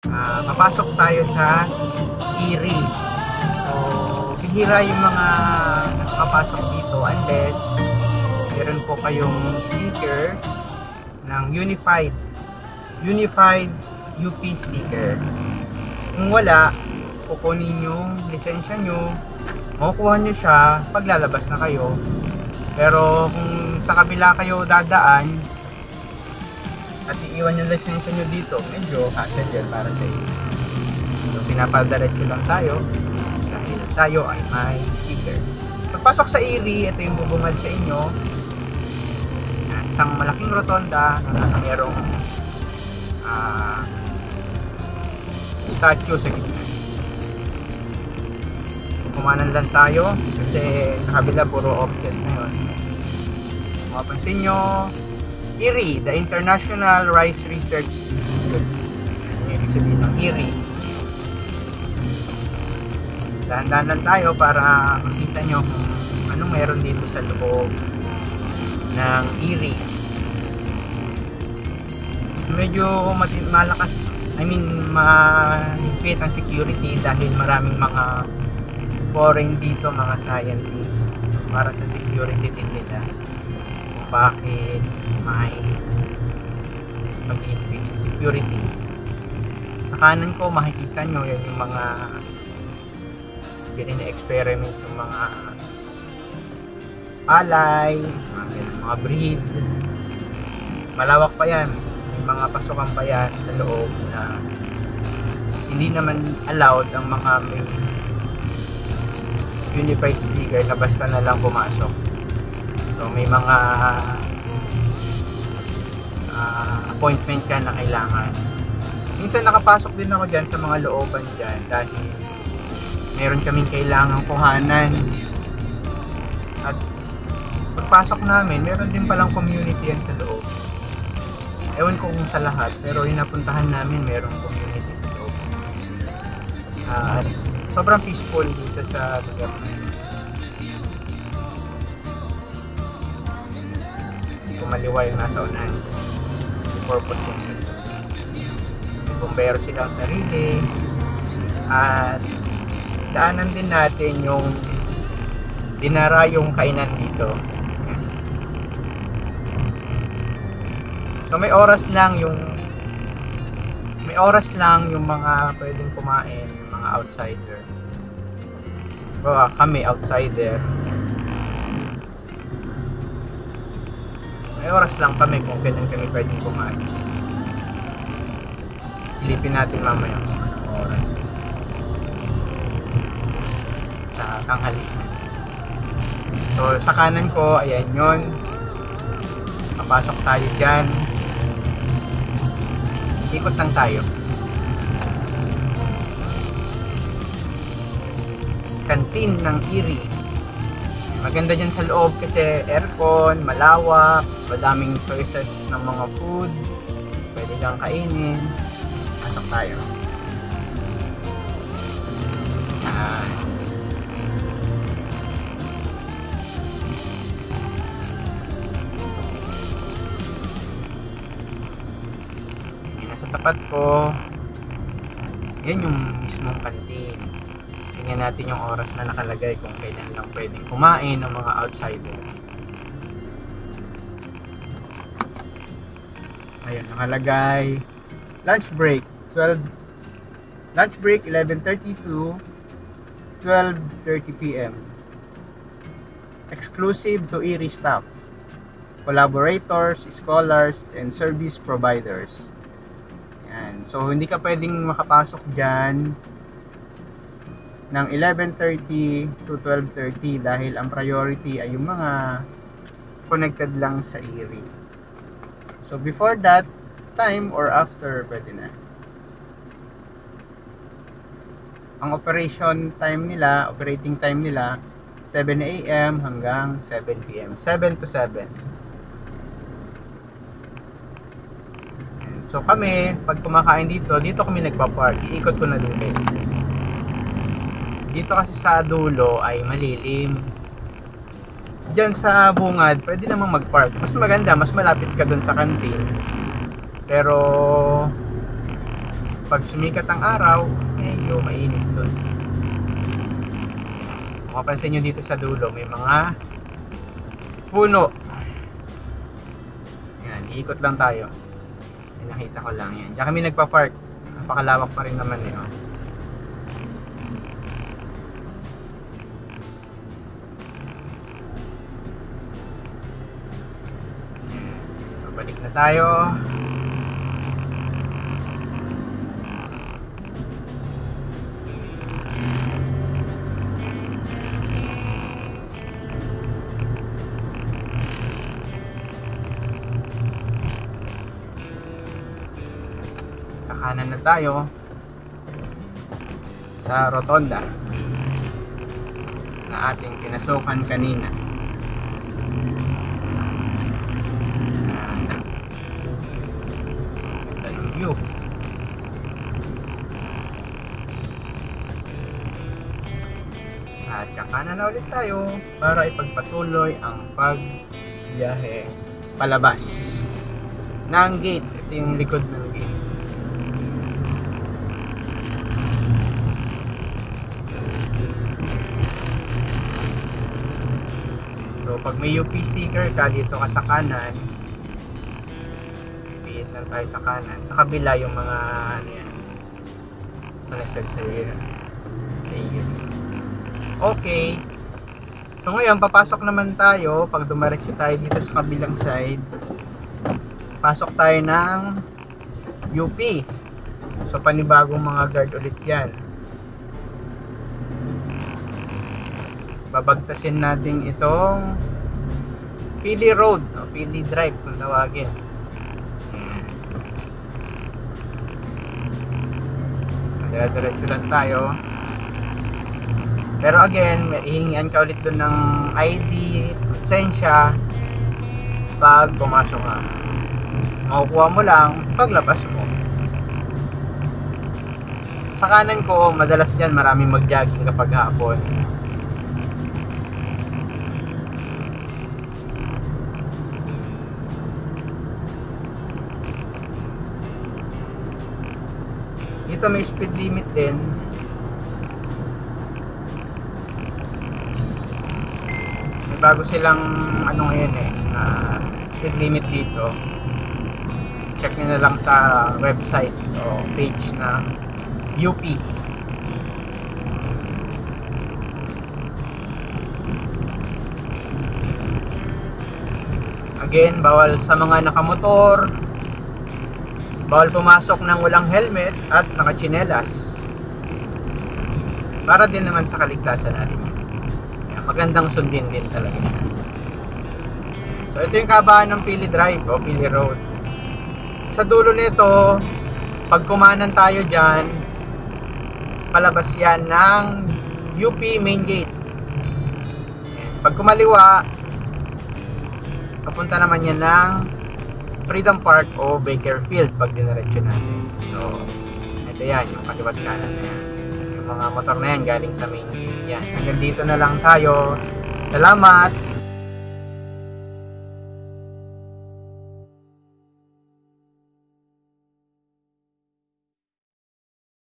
Papasok tayo sa Erie. So, bihira yung mga nakapasok dito unless meron po kayong sticker ng Unified UP sticker. Kung wala, kukunin yung lisensya nyo, makukuha nyo siya pag lalabas na kayo. Pero kung sa kabila kayo dadaan at iiwan yung lisensya nyo dito, medyo hassle yan para sa inyo. So pinapadiretso lang tayo dahil tayo ay may sticker. Pagpasok sa Erie, ito yung bubungad sa inyo. Isang malaking rotonda na mayroong statue sa gitna. Kumanan lang tayo kasi sa kabila puro offices na yun. Mapapansin nyo, Erie, the International Rice Research Institute. Ano yung ibig sabihin ng Erie? Dahan-dahan lang tayo para makita nyo kung anong meron dito sa loob ng Erie. Medyo malakas, mahigpit ang security dahil maraming mga foreign dito, mga scientists, para sa security din nila. Kung bakit may mag-higpit sa security. Sa kanan ko makikita nyo yan yung mga experiment yung mga palay, mga breed. Malawak pa yan, may mga pasukan pa yan sa loob na hindi naman allowed ang mga may unified sticker na basta na lang pumasok. So may mga appointment ka na kailangan. Minsan nakapasok din ako dyan sa mga looban dyan dahil meron kaming kailangang kuhanan. At pagpasok namin, meron din palang community yan sa loob. Ewan ko kung sa lahat, pero yung napuntahan namin, merong community sa loob. At sobrang peaceful dito sa lugar na yun. Kumaliwa yung nasa unahan. Purpose yun. May bumbero silang sarili. At daanan din natin yung dinara yung kainan dito. So may oras lang yung mga pwedeng kumain, yung mga outsider. Kami outsider. May oras lang kami kung kailan kami pwedeng kumain. Silipin natin mamaya kung anong oras. Sa tanghali. So sa kanan ko, ayan yun. Papasok tayo dyan. Ikot lang tayo. Canteen ng Erie. Maganda dyan sa loob kasi aircon, malawak, madaming choices ng mga food. Pwede kang kainin. Pasok tayo. Sa tapat ko, yan yung mismong canteen. Tingnan natin yung oras na nakalagay kung kailan lang pwedeng kumain ng mga outsider. Ayan, nakalagay lunch break 11:30 to 12:30 PM. Exclusive to Erie staff, collaborators, scholars, and service providers. Yan. So hindi ka pwedeng makapasok dyan ng 11:30 to 12:30 dahil ang priority ay yung mga connected lang sa Erie. So before that time or after, pwede na. Ang operating time nila 7 AM hanggang 7 PM, 7 to 7. So kami, pag kumakain dito kami nagpa-park. Iikot ko na din kayo. Dito kasi sa dulo ay malilim. Diyan sa bungad, pwede namang mag-park. Mas maganda, mas malapit ka dun sa canteen. Pero pag sumikat ang araw, medyo mainit doon. Kung mapansin nyo dito sa dulo, may mga puno. Yan, iikot lang tayo. Yan, nakita ko lang yan. Diyan kami nagpa-park. Napakalawak pa rin naman eh. Oh. So, balik na tayo. Kakanan na tayo sa rotonda na ating pinasukan kanina. Ganda ng view. At kakanan na ulit tayo para ipagpatuloy ang pagbiyahe palabas ng gate. Ito yung likod ng gate. So, pag may UP sticker ka, dito ka sa kanan. Piit lang tayo sa kanan. Sa kabila yung mga ano yan, connected sa iyo. Okay. So, ngayon, papasok naman tayo. Pag dumiretso tayo dito sa kabilang side, pasok tayo ng UP. So, panibagong mga guard ulit yan. Babagtasin natin itong Pili Road o Pili Drive kung tawagin. Diretso lang tayo. Pero again, hihingian ka ulit doon ng ID, lisensya pag pumasok ka. Makukuha mo lang paglabas mo. Sa kanan ko, madalas dyan maraming mag-jogging kapag hapon. Dito may speed limit din. May bago silang ano ngayon eh, speed limit dito. Check nyo na lang sa website o page na UP. Again, bawal sa mga nakamotor. Bawal pumasok ng walang helmet at nakachinelas. Para din naman sa kaligtasan natin. Yan, magandang sundin din talaga. So ito yung kahabaan ng Pili Drive o Pili Road. Sa dulo nito, pag kumanan tayo dyan, palabas yan ng UP Main Gate. Pag kumaliwa, papunta naman yan ng Freedom Park o Bakerfield pag diniretso natin. So, ito yan, yung kaliwat kanan na yan. Yung mga motor na yan galing sa main gate yan. Hanggang dito na lang tayo. Salamat!